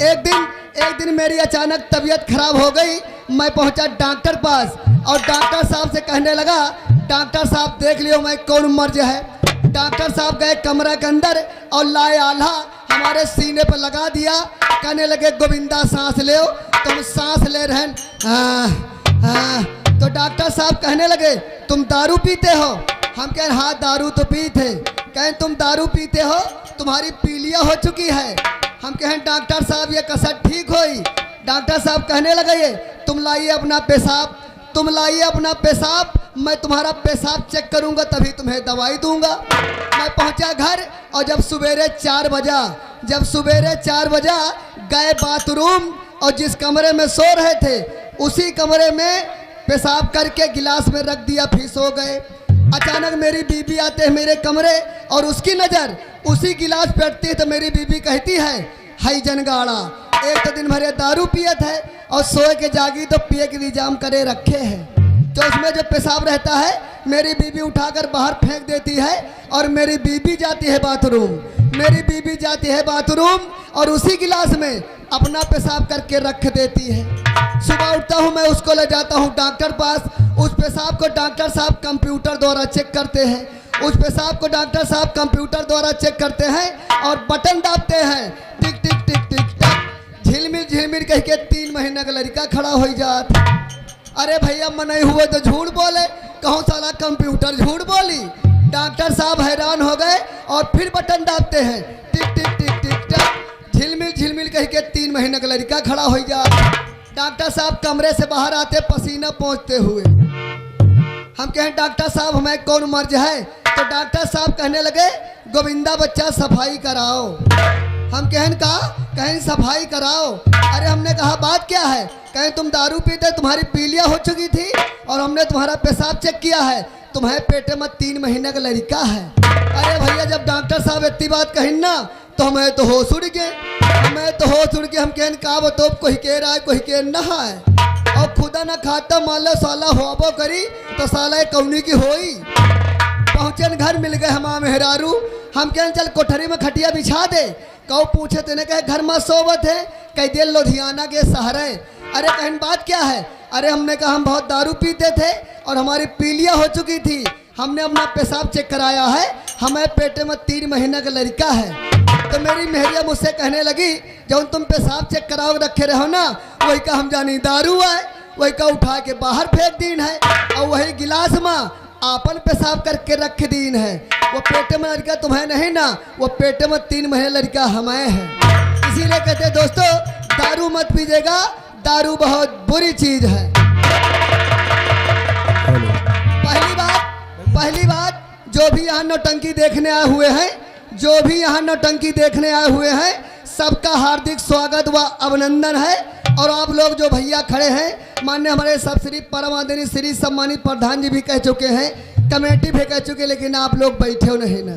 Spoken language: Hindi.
एक दिन मेरी अचानक तबीयत खराब हो गई। मैं पहुंचा डॉक्टर पास और डॉक्टर साहब से कहने लगा, डॉक्टर साहब देख लियो मैं कौन मर्ज है। डॉक्टर साहब गए कमरे के अंदर और लाए आल्हा हमारे सीने पर लगा दिया। कहने लगे गोविंदा सांस ले, तुम सांस ले रहे हैं। तो डॉक्टर साहब कहने लगे तुम दारू पीते हो? हम कहें हाँ दारू तो पीते। कहें तुम दारू पीते हो, तुम्हारी पीलिया हो चुकी है। हम कहें डॉक्टर साहब ये कसर ठीक होई। डॉक्टर साहब कहने लगे ये तुम लाइए अपना पेशाब, तुम लाइए अपना पेशाब, मैं तुम्हारा पेशाब चेक करूंगा तभी तुम्हें दवाई दूंगा। मैं पहुंचा घर और जब सवेरे 4 बजा गए बाथरूम और जिस कमरे में सो रहे थे उसी कमरे में पेशाब करके गिलास में रख दिया, फिर सो गए। अचानक मेरी बीबी आते हैं मेरे कमरे और उसकी नज़र उसी गिलास पे अटती है तो मेरी बीबी कहती है हाई जनगाड़ा, एक तो दिन भरे दारू पियत है और सोए के जागी तो पिए के इंतजाम करे रखे हैं। तो उसमें जो पेशाब रहता है मेरी बीबी उठाकर बाहर फेंक देती है और मेरी बीबी जाती है बाथरूम और उसी गिलास में अपना पेशाब करके रख देती है। सुबह उठता हूँ मैं उसको ले जाता हूँ डॉक्टर पास। उस पेशाब को डॉक्टर साहब कंप्यूटर द्वारा चेक करते हैं। और बटन दाबते हैं, टिक टिक टिक टिक टक, झिलमिल कह के 3 महीना का लड़का खड़ा हो जात। अरे भैया मनाई हुए तो झूठ बोले, कहूँ साला कंप्यूटर झूठ बोली। डॉक्टर साहब हैरान हो गए और फिर बटन दाबते हैं, टिक टिक टिक टिक टक, झिलमिल कह के 3 महीने का लड़का खड़ा हो जात। डॉक्टर साहब कमरे से बाहर आते पसीना पोंछते हुए। हम कहें डॉक्टर साहब हमें कौन मर्ज है? तो डॉक्टर साहब कहने लगे गोविंदा बच्चा सफाई कराओ। हम कहें सफाई कराओ। अरे हमने कहा बात क्या है? कहें तुम दारू पीते, तुम्हारी पीलिया हो चुकी थी और हमने तुम्हारा पेशाब चेक किया है, तुम्हें पेट में 3 महीने का लड़का है। अरे भैया जब डॉक्टर साहब इतनी बात कही ना तो हमें तो होश उड़ गए। हम कहन का तो कोई कह रहा है कोई कह नहा है और खुदा ना खाता मान लो साला होबो करी तो साला कौनी की होई। पहुंचन घर मिल गए हमारा मेहरारू। हम कहन चल कोठरी में खटिया बिछा दे। कहो पूछे तेने कहे घर में सोबत है, कह दिया लुधियाना के सहारे। अरे कहन बात क्या है? अरे हमने कहा हम बहुत दारू पीते थे और हमारी पीलिया हो चुकी थी, हमने अपना पेशाब चेक कराया है, हमें पेट में 3 महीने का लड़का है। तो मेरी मेहरिया मुझसे कहने लगी जब तुम पेशाब चेक कराओ रखे रहो ना वही का हम जानी दारू है, वही का उठा के बाहर फेंक दीन है और वही गिलास में आपन पेशाब करके रख दीन है। वो पेट में लड़का तुम्हें नहीं ना, वो पेट में 3 महीने लड़का हमें है। इसीलिए कहते दोस्तों दारू मत पीजिएगा, दारू बहुत बुरी चीज है। पहली बात जो भी यहाँ नौटंकी देखने आए हुए हैं सबका हार्दिक स्वागत व अभिनंदन है। और आप लोग जो भैया खड़े हैं माननीय हमारे सब श्री परम आदरणीय श्री सम्मानित प्रधान जी भी कह चुके हैं, कमेटी भी कह चुके, लेकिन आप लोग बैठे हो नहीं ना।